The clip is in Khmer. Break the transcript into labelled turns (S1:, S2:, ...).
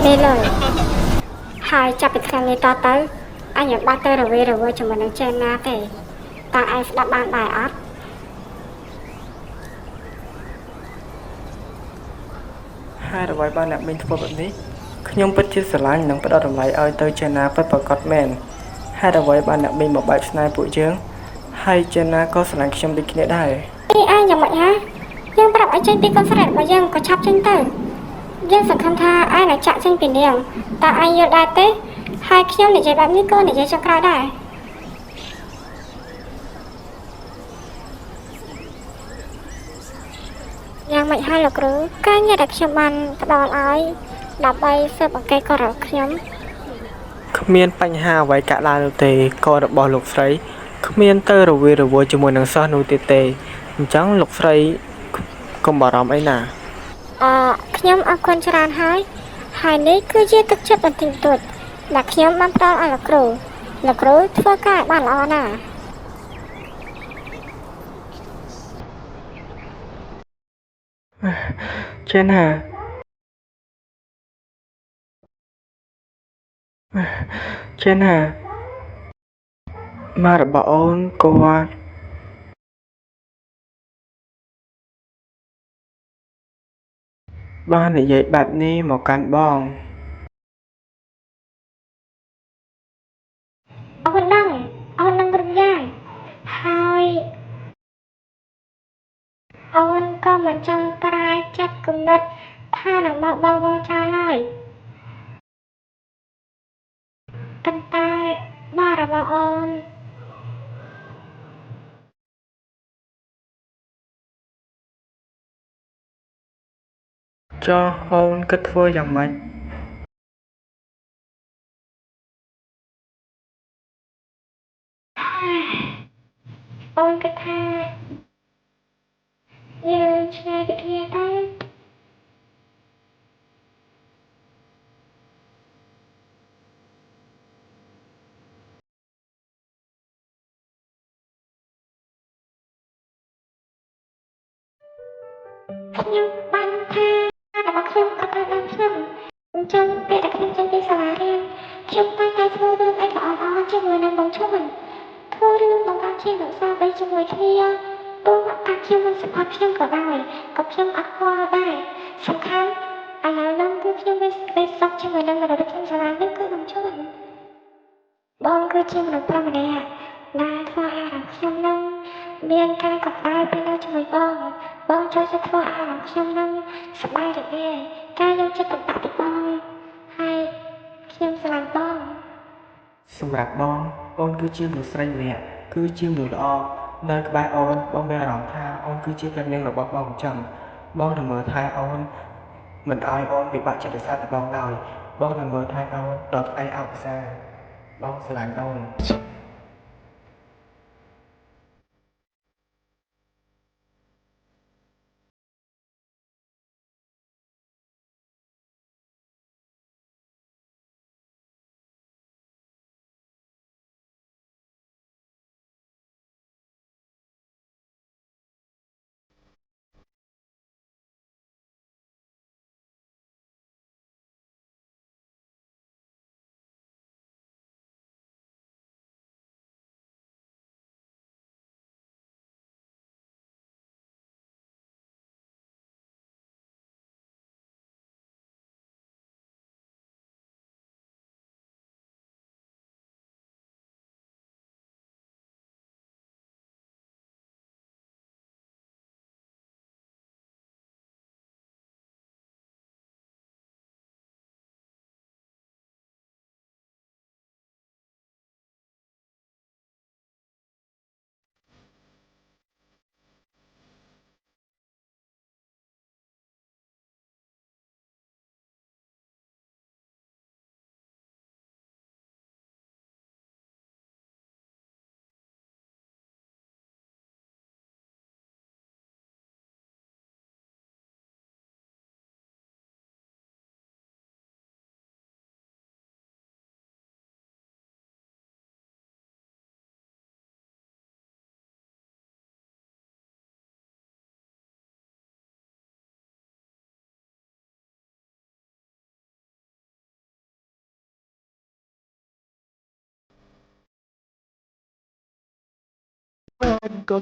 S1: នេះលើហើយចាប់ពីថ្ងៃនេះតទៅអញមិនបាច់ទៅរវេរវើជាមួយនឹងចេនណាទេតើឯងស្ដាប់បានដែរអត់
S2: ហេតុអ្វីបានអ្នកមីងធ្វើបែបនេះខ្ញុំពិតជាស្រឡាញ់និងផ្ដល់តម្លៃឲ្យទៅចេណាពិតប្រាកដមែនហេតុអ្វីបានអ្នកមីងមកបែកស្នេហ៍ពួកយើងហើយចេណាក៏ស្រឡាញ់ខ្ញុំដូចគ្នាដែរ
S1: នេះឯងយ៉ាងម៉េចហ៎យើងប្រាប់ឲ្យចេញពីកូនស្រីរបស់យើងក៏ឆាប់ចេញទៅយើងសង្ឃឹមថាឯងនឹងចាក់ចេញពីនាងតើឯងយល់ដែរទេហើយខ្ញុំនិយាយបែបនេះក៏និយាយចុងក្រោយដែរយ៉ាងម៉េចហើយលោកគ្រូការងារដែលខ្ញុំបានផ្ដល់ឲ្យដើម្បីស៊ើបអង្កេតក៏របស់ខ្ញុំ
S2: គ្មានបញ្ហាអ្វីកាក់ឡើងនោះទេក៏របស់លោកស្រីគ្មានទៅរវេរវល់ជាមួយនឹងសិស្សនោះទៀតទេអញ្ចឹងលោកស្រីកុំបារម្ភអីណា
S1: ខ្ញុំអរគុណច្រើនហើយនេះគឺជាទឹកចិត្តបន្តិចបន្តួចដែលខ្ញុំបានផ្ដល់ឲ្យលោកគ្រូធ្វើការឲ្យបានល្អណាស់
S2: ចេណាចេណាម៉ារបស់អូនគាត់បាននិយាយបែបនេះមកកាន់បង
S1: អូនដឹងរំយ៉ាងហើយអូនក៏មិនចង់ប្រែចិត្តគំនិតថានឹងមកបងចោលឡើយប៉ុន្តែបាររបស់អូន
S2: ចុះអូនគិតធ្វើយ៉ាងម៉េច
S1: អូនគិតថាយើងឆ្ងាយពីគ្នាទៅខ្ញុំបានថារបស់ខ្ញុំក៏ត្រូវបានខ្ញុំអញ្ចឹងពេលដែលខ្ញុំចេញពីសាលារៀនខ្ញុំតែងតែធ្វើរឿងអីល្អៗជាមួយនឹងបងឈ្មោះធ្វើរឿងបង្កើតជារក្សាបីជាមួយគ្នាទោះថាខ្ញុំមិនសុខភាពខ្ញុំក៏ដោយក៏ខ្ញុំអត់ខ្វល់ដែរសំខាន់ឥឡូវហ្នឹងគឺខ្ញុំមានសេចក្តីសុខជាមួយនឹងមនុស្សដែលខ្ញុំស្រឡាញ់នេះគឺបងឈ្មោះបងគឺជាមនុស្សប្រុសម្នាក់ដែលធ្វើឲ្យខ្ញុំនឹងមានការកក់ក្ដៅពេលនៅជាមួយបងចូលចិត្តធ្វើឲ្យខ្ញុំនឹងសប្បាយរីករាយការយកចិត្តទុកដាក់ពីបងហើយខ្ញុំស្រឡាញ់បង
S2: សម្រាប់បងអូនគឺជាមនុស្សស្រីម្នាក់គឺជាមនុស្សល្អនៅក្បែរអូនបងមានអារម្មណ៍ថាអូនគឺជាព្រះនាងរបស់បងអញ្ចឹងបងនឹងមើលថែអូនមិនឲ្យអូនពិបាកចិត្តដោយសារតែបងឡើយបងនឹងមើលថែអូនដល់ថ្ងៃអវសានបងស្រឡាញ់អូន
S3: มันก็